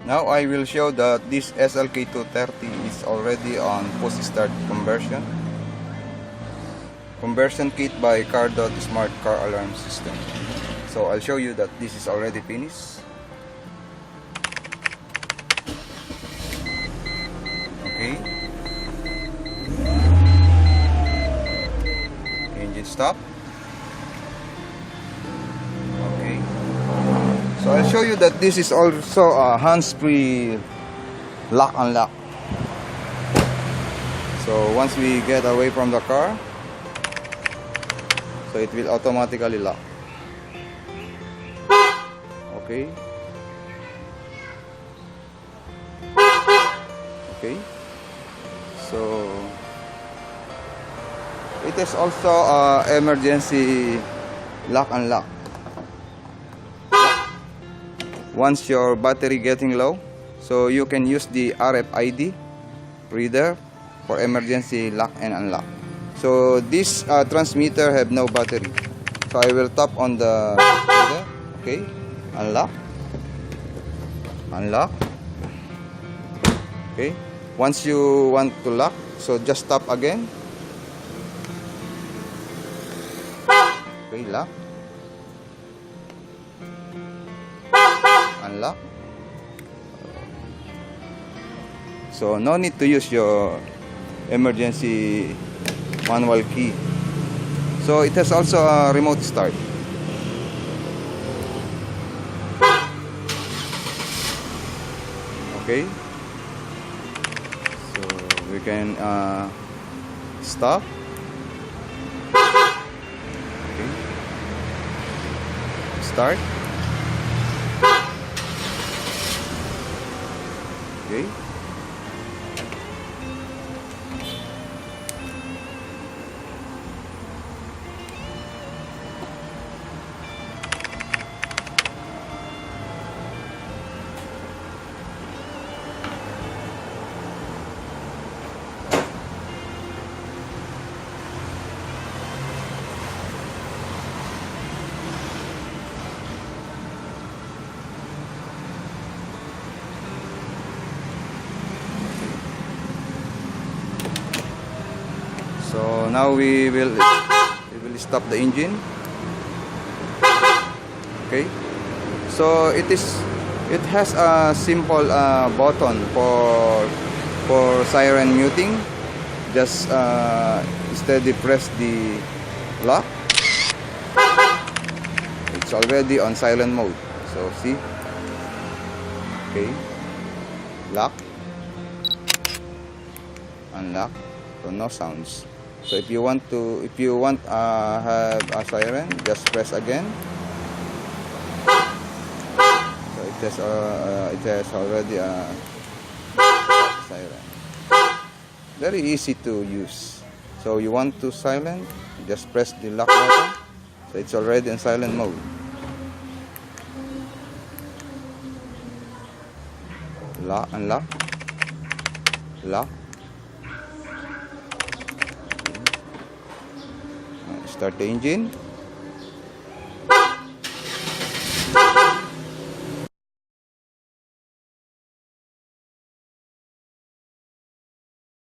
Now I will show that this SLK230 is already on post start conversion kit by Cardot Smart Car Alarm System. So I'll show you that this is already finished. Okay. Engine stop. Okay. So I'll show you that this is also a hands-free lock unlock. So once we get away from the car, so it will automatically lock. Okay. Okay. So it is also emergency lock unlock. Once your battery getting low, so you can use the RFID reader for emergency lock and unlock. So this transmitter have no battery, so I will tap on the reader. Okay, unlock, unlock. Okay, once you want to lock, so just tap again. Okay, lock, unlock. So no need to use your emergency manual key. So it has also a remote start. Okay, so we can stop. Okay, start. Okay. So now we will stop the engine. Okay. So it has a simple button for siren muting. Just steady press the lock. It's already on silent mode. So see. Okay. Lock. Unlock. So no sounds. So if you want have a siren, just press again. So it has already a siren. Very easy to use. So you want to silent, just press the lock button. So it's already in silent mode. Lock, unlock, lock. Start the engine.